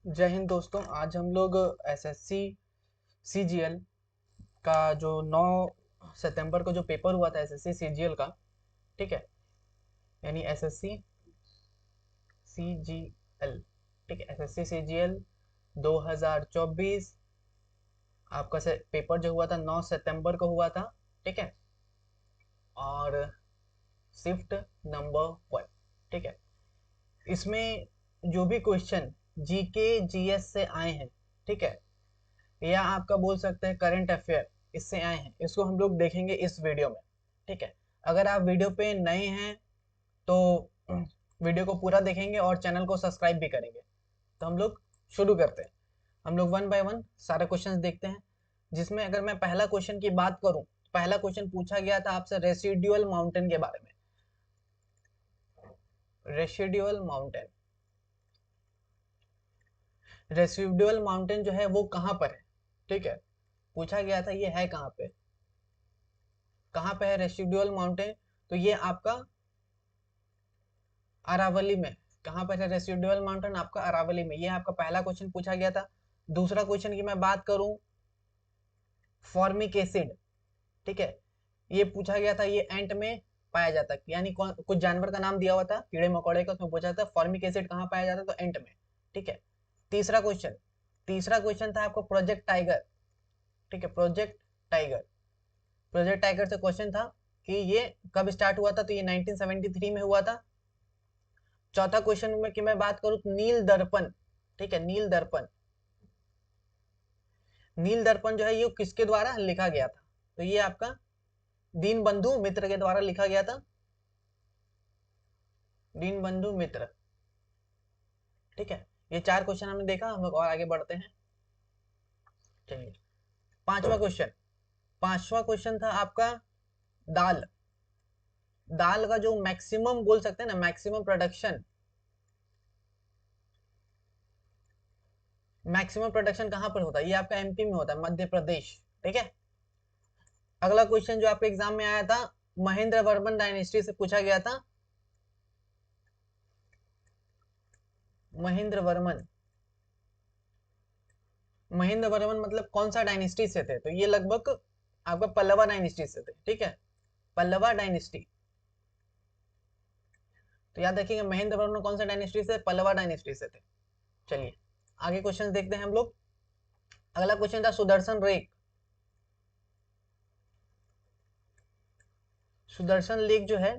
जय हिंद दोस्तों। आज हम लोग एसएससी सीजीएल का जो 9 सितंबर को जो पेपर हुआ था एसएससी सीजीएल का, ठीक है, यानी एसएससी सीजीएल, ठीक है, एसएससी सीजीएल 2024 आपका से पेपर जो हुआ था 9 सितंबर को हुआ था, ठीक है, और शिफ्ट नंबर 1, ठीक है। इसमें जो भी क्वेश्चन जीके जीएस से आए हैं, ठीक है, या आपका बोल सकते हैं करंट अफेयर इससे आए हैं, इसको हम लोग देखेंगे इस वीडियो में, ठीक है। अगर आप वीडियो पे नए हैं तो वीडियो को पूरा देखेंगे और चैनल को सब्सक्राइब भी करेंगे। तो हम लोग शुरू करते हैं। हम लोग वन बाय वन सारे क्वेश्चंस देखते हैं, जिसमें अगर मैं पहला क्वेश्चन की बात करूं, पहला क्वेश्चन पूछा गया था आपसे रेसिडुअल माउंटेन के बारे में। रेसिडुअल माउंटेन, रेसिडुअल माउंटेन जो है वो कहाँ पर है, ठीक है, पूछा गया था ये है कहाँ पे, कहाँ पे है रेसिडुअल माउंटेन। तो ये आपका अरावली में। कहाँ पर है रेसिडुअल माउंटेन? आपका अरावली में। ये आपका पहला क्वेश्चन पूछा गया था। दूसरा क्वेश्चन की मैं बात करूं, फॉर्मिक एसिड, ठीक है, ये पूछा गया था, ये एंट में पाया जाता है, यानी कुछ जानवर का नाम दिया हुआ था कीड़े मकोड़े का, उसमें पूछा था फॉर्मिक एसिड कहाँ पाया जाता है, तो एंट में, ठीक है। तीसरा क्वेश्चन था आपको प्रोजेक्ट टाइगर, ठीक है, प्रोजेक्ट टाइगर। प्रोजेक्ट टाइगर से क्वेश्चन था कि ये कब स्टार्ट हुआ था, तो ये 1973 में हुआ था। चौथा क्वेश्चन में की मैं बात करूं तो नील दर्पण, ठीक है, नील दर्पण। नील दर्पण जो है ये किसके द्वारा लिखा गया था, तो ये आपका दीन बंधु मित्र के द्वारा लिखा गया था, दीन बंधु मित्र, ठीक है। ये चार क्वेश्चन हमने देखा, हम लोग और आगे बढ़ते हैं। चलिए, पांचवा क्वेश्चन था आपका दाल। दाल का जो मैक्सिमम बोल सकते हैं ना, मैक्सिमम प्रोडक्शन, मैक्सिमम प्रोडक्शन कहां पर होता है, ये आपका एमपी में होता है, मध्य प्रदेश, ठीक है। अगला क्वेश्चन जो आपके एग्जाम में आया था, महेंद्र वर्मन डायनेस्टी से पूछा गया था। महेंद्र वर्मन, महेंद्र वर्मन मतलब कौन सा डायनेस्टी से थे, तो ये लगभग आपका पल्लवा डायनेस्टी से थे, ठीक है, पल्लवा डायनेस्टी। तो याद रखिएगा महेंद्र वर्मन कौन सा डायनेस्टी से, पल्लवा डायनेस्टी से थे। चलिए आगे क्वेश्चन देखते हैं हम लोग। अगला क्वेश्चन था सुदर्शन लेक। सुदर्शन लेक जो है,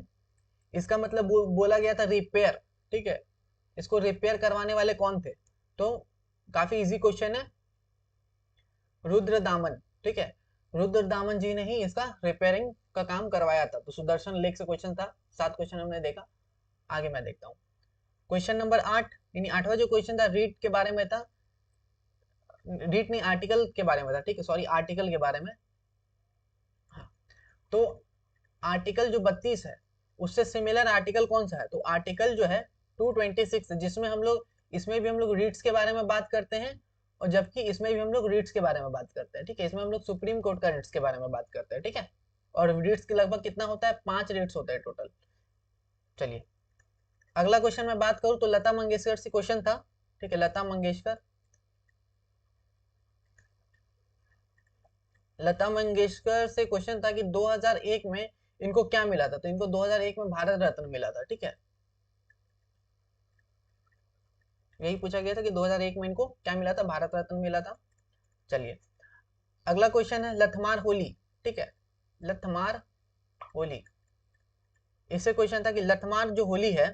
इसका मतलब बोला गया था रिपेयर, ठीक है, इसको रिपेयर करवाने वाले कौन थे, तो काफी इजी क्वेश्चन है, रुद्र दामन, ठीक है, रुद्र दामन जी ने ही इसका रिपेयरिंग का काम करवाया था। तो सुदर्शन लेक से क्वेश्चन था। 7 क्वेश्चन हमने देखा। आगे मैं देखता हूँ क्वेश्चन नंबर 8, यानी 8वां जो क्वेश्चन था रीट के बारे में था, रीट नहीं आर्टिकल के बारे में था, ठीक है, सॉरी आर्टिकल के बारे में। हाँ, तो आर्टिकल जो 32 है उससे सिमिलर आर्टिकल कौन सा है, तो आर्टिकल जो है 226, जिसमें हम लोग, इसमें भी हम लोग रीट्स के बारे में बात करते हैं, और जबकि इसमें भी हम लोग रीट्स के बारे में बात करते हैं, ठीक है, इसमें हम लोग सुप्रीम कोर्ट का रीट्स के बारे में बात करते हैं, ठीक है। और रीट्स के लगभग कितना होता है, 5 रीट्स होते हैं टोटल। चलिए अगला क्वेश्चन मैं बात करूं तो लता मंगेशकर से क्वेश्चन था, ठीक है, लता मंगेशकर, लता मंगेशकर से क्वेश्चन था कि 2001 में इनको क्या मिला था, तो इनको 2001 में भारत रत्न मिला था, ठीक है, यही पूछा गया था कि 2001 में इनको क्या मिला था, भारत रत्न मिला था। चलिए अगला क्वेश्चन है लठमार होली, ठीक है, लठमार होली। इससे क्वेश्चन था कि लठमार जो होली है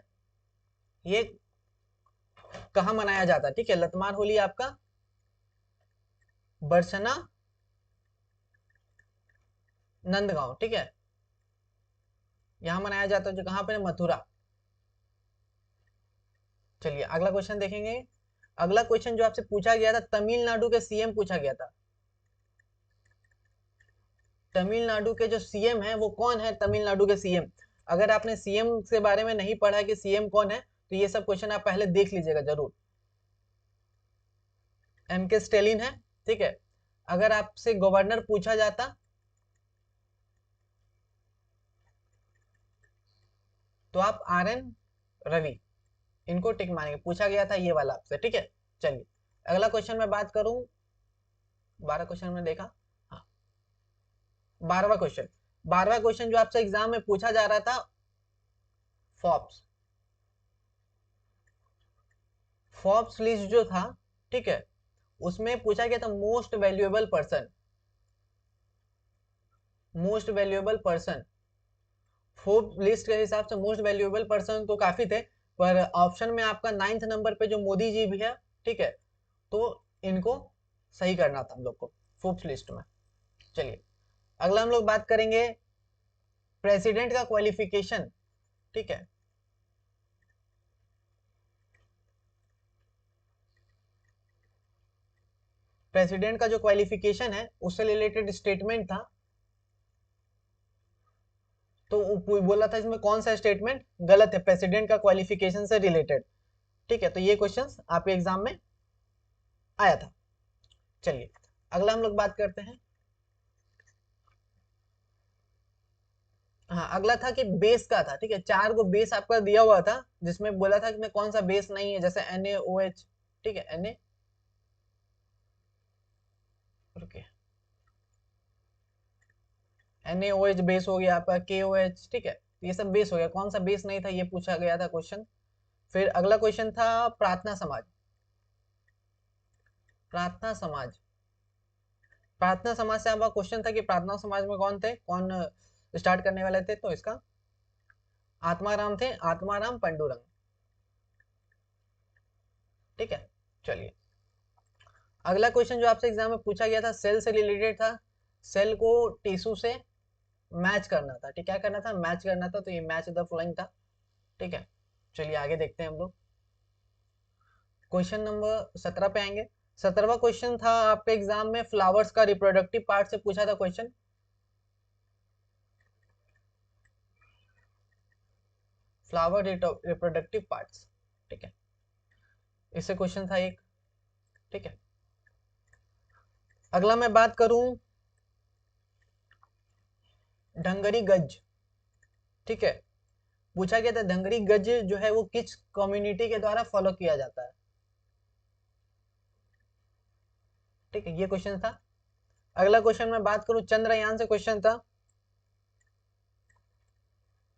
ये कहाँ मनाया जाता है, ठीक है, लठमार होली आपका बरसना नंदगांव, ठीक है, यहाँ मनाया जाता है, जो कहाँ पर है, मथुरा। चलिए अगला क्वेश्चन देखेंगे। अगला क्वेश्चन जो आपसे पूछा गया था, तमिलनाडु के सीएम पूछा गया था। तमिलनाडु के जो सीएम है वो कौन है, तमिलनाडु के सीएम। अगर आपने सीएम के बारे में नहीं पढ़ा कि सीएम कौन है, तो ये सब क्वेश्चन आप पहले देख लीजिएगा जरूर। एम के स्टेलिन है, ठीक है। अगर आपसे गवर्नर पूछा जाता तो आप आर एन रवि, इनको टिक मारेंगे, पूछा गया था ये वाला आपसे, ठीक है। चलिए अगला क्वेश्चन मैं बात करूं, 12 क्वेश्चन में देखा, हाँ 12वां क्वेश्चन जो आपसे एग्जाम में पूछा जा रहा था, फोर्ब्स फोर्ब्स लिस्ट जो था, ठीक है, उसमें पूछा गया था most valuable person, most valuable person. Forbes list के हिसाब से मोस्ट वैल्यूएबल पर्सन तो काफी थे, पर ऑप्शन में आपका 9th नंबर पे जो मोदी जी भी है, ठीक है, तो इनको सही करना था हम लोग को फोर्ब्स लिस्ट में। चलिए अगला हम लोग बात करेंगे प्रेसिडेंट का क्वालिफिकेशन, ठीक है, प्रेसिडेंट का जो क्वालिफिकेशन है उससे रिलेटेड स्टेटमेंट था, तो बोला था इसमें कौन सा स्टेटमेंट गलत है प्रेसिडेंट का क्वालिफिकेशन से रिलेटेड, ठीक है, तो ये क्वेश्चंस आपके एग्जाम में आया था। चलिए अगला हम लोग बात करते हैं, हाँ अगला था कि बेस का था, ठीक है, 4 को बेस आपका दिया हुआ था, जिसमें बोला था कि मैं कौन सा बेस नहीं है, जैसे NaOH, ठीक है, Na, रुकिए, NaOH बेस हो गया आपका, KOH, ठीक है, ये सब बेस हो गया, कौन सा बेस नहीं था ये पूछा गया था क्वेश्चन। फिर अगला क्वेश्चन था प्रार्थना समाज, प्रार्थना समाज, प्रार्थना समाज से आपका क्वेश्चन था कि प्रार्थना समाज में कौन थे, कौन स्टार्ट करने वाले थे, तो इसका आत्माराम थे, आत्माराम पंडुरंग, ठीक है। चलिए अगला क्वेश्चन जो आपसे एग्जाम में पूछा गया था सेल से रिलेटेड था, सेल को टिश्यू से मैच करना था, ठीक, क्या करना था, मैच करना था, तो ये मैच द फॉलोइंग था, ठीक है। चलिए आगे देखते हैं हम लोग, क्वेश्चन नंबर 17 पे आएंगे। 17वां क्वेश्चन था आपके एग्जाम में फ्लावर्स का रिप्रोडक्टिव पार्ट से पूछा था क्वेश्चन, फ्लावर रिप्रोडक्टिव पार्ट्स, ठीक है, इससे क्वेश्चन था एक, ठीक है। अगला मैं बात करूं ढंगरी गज, ठीक है, पूछा गया था ढंगरी गज जो है वो किस कम्युनिटी के द्वारा फॉलो किया जाता है, ठीक है, ये क्वेश्चन था। अगला क्वेश्चन मैं बात करूं चंद्रयान से क्वेश्चन था,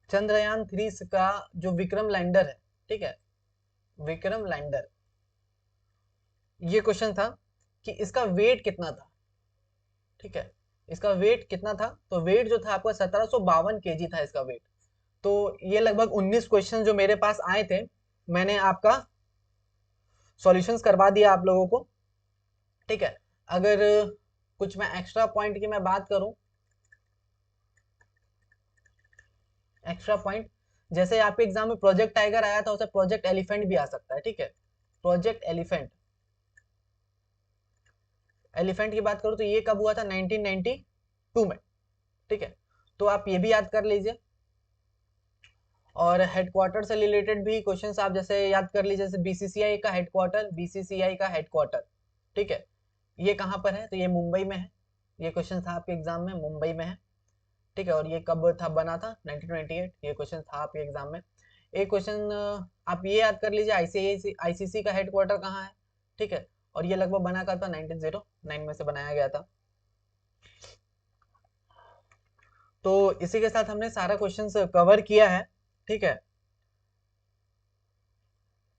चंद्रयान 3 का जो विक्रम लैंडर है, ठीक है, विक्रम लैंडर, ये क्वेश्चन था कि इसका वेट कितना था, ठीक है, इसका वेट कितना था, तो वेट जो था आपका 1752 kg था इसका वेट। तो ये लगभग 19 क्वेश्चन जो मेरे पास आए थे, मैंने आपका सॉल्यूशंस करवा दिया आप लोगों को, ठीक है। अगर कुछ मैं एक्स्ट्रा पॉइंट की मैं बात करूं, एक्स्ट्रा पॉइंट, जैसे आपके एग्जाम में प्रोजेक्ट टाइगर आया था, उसे प्रोजेक्ट एलिफेंट भी आ सकता है, ठीक है, प्रोजेक्ट एलिफेंट, एलिफेंट की बात करूं तो ये कब हुआ था, 1992 में, ठीक है, तो आप ये भी याद कर लीजिए। और हेडक्वार्टर से रिलेटेड भी क्वेश्चंस आप जैसे याद कर लीजिए, जैसे बीसीसीआई का हेडक्वार्टर, बीसीसीआई का हेडक्वार्टर, ठीक है, ये कहाँ पर है, तो ये मुंबई में है, ये क्वेश्चन था आपके एग्जाम में, मुंबई में है, ठीक है, और ये कब था बना था, 1928, ये क्वेश्चन था आपके एग्जाम में। एक क्वेश्चन आप ये याद कर लीजिए, आईसीसी का हेडक्वार्टर कहाँ है, ठीक है, और ये लगभग बना का था 1909 में से बनाया गया था। तो इसी के साथ हमने सारा क्वेश्चन कवर किया है, ठीक है।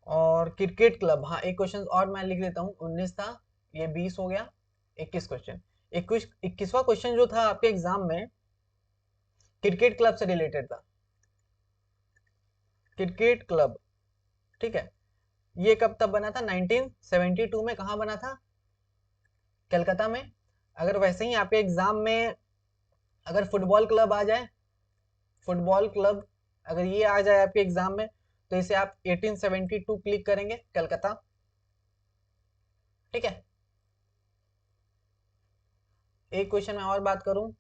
और क्रिकेट क्लब, हाँ एक क्वेश्चन और मैं लिख लेता हूँ, 19 था, ये 20 हो गया, 21 क्वेश्चन, 21वां क्वेश्चन जो था आपके एग्जाम में क्रिकेट क्लब से रिलेटेड था, क्रिकेट क्लब, ठीक है, ये कब तब बना था, 1972 में, कहाँ बना था, कलकत्ता में। अगर वैसे ही आपके एग्जाम में अगर फुटबॉल क्लब आ जाए, फुटबॉल क्लब अगर ये आ जाए आपके एग्जाम में, तो इसे आप 1872 क्लिक करेंगे, कलकत्ता, ठीक है। एक क्वेश्चन मैं और बात करूं,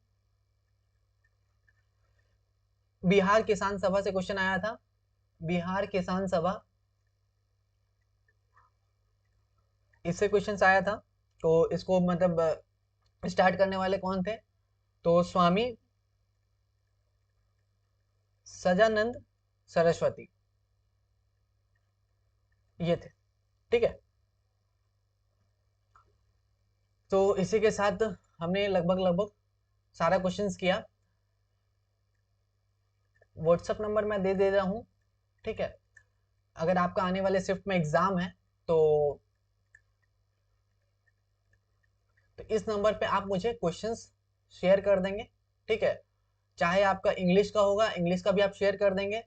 बिहार किसान सभा से क्वेश्चन आया था, बिहार किसान सभा, इससे क्वेश्चन आया था, तो इसको मतलब स्टार्ट करने वाले कौन थे, तो स्वामी सजानंद सरस्वती, ये थे, ठीक है। तो इसी के साथ हमने लगभग सारा क्वेश्चंस किया। व्हाट्सएप नंबर मैं दे रहा हूँ, ठीक है। अगर आपका आने वाले शिफ्ट में एग्जाम है तो इस नंबर पे आप मुझे क्वेश्चंस शेयर कर देंगे, ठीक है। चाहे आपका इंग्लिश का होगा, इंग्लिश का भी आप शेयर कर देंगे,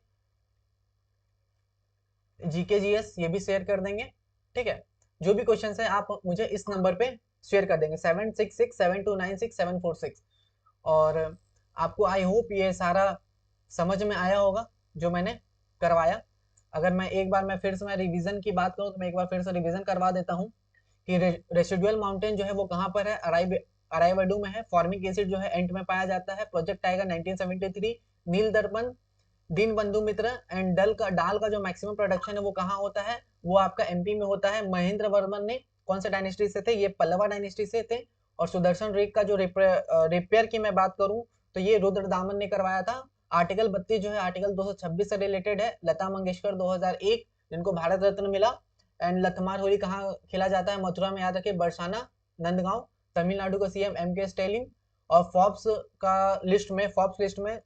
जीके जीएस ये भी शेयर कर देंगे, ठीक है। जो भी क्वेश्चन है आप मुझे इस नंबर पे शेयर कर देंगे 7667296746। और आपको आई होप ये सारा समझ में आया होगा जो मैंने करवाया। अगर मैं फिर से मैं रिवीजन की बात करूँ तो मैं एक बार फिर से रिवीजन करवा देता हूँ कि रेसिडुअल माउंटेन जो है वो कहाँ पर है, अराइवडू में है। फॉर्मिक एसिड जो है एंट में पाया जाता है। Project tiger 1973। नील दर्पण, दीन बंधु मित्र एंड डाल का जो मैक्सिमम प्रोडक्शन है वो कहाँ होता है, वो आपका एमपी में होता है। महेंद्र वर्मन ने कौन से डायनेस्टी से थे, ये पल्लवा डायनेस्टी से थे। और सुदर्शन रेख का जो रिपेयर की मैं बात करूं तो ये रुद्रदामन ने करवाया था। आर्टिकल 32 जो है आर्टिकल 226 से रिलेटेड है। लता मंगेशकर 2001 जिनको भारत रत्न मिला। एंड लथमार होली कहाँ खेला जाता है, मथुरा में, याद रखिए, बरसाना, नंदगांव। तमिलनाडु का सीएम एम के स्टैलिन। और फोर्ब्स लिस्ट में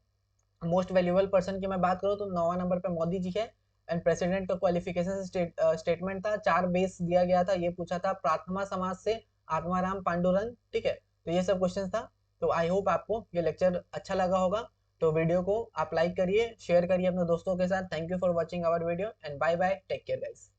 मोस्ट वैल्यूएबल पर्सन की मैं बात करूं तो 9वां नंबर पे मोदी जी है। एंड प्रेसिडेंट का क्वालिफिकेशन स्टेटमेंट था, 4 बेस दिया गया था। ये पूछा था प्रार्थना समाज से आत्माराम पांडुरंग, ठीक है। तो ये सब क्वेश्चन था। तो आई होप आपको ये लेक्चर अच्छा लगा होगा। तो वीडियो को आप लाइक करिए, शेयर करिए अपने दोस्तों के साथ। Thank you for watching our video and bye bye, take care guys.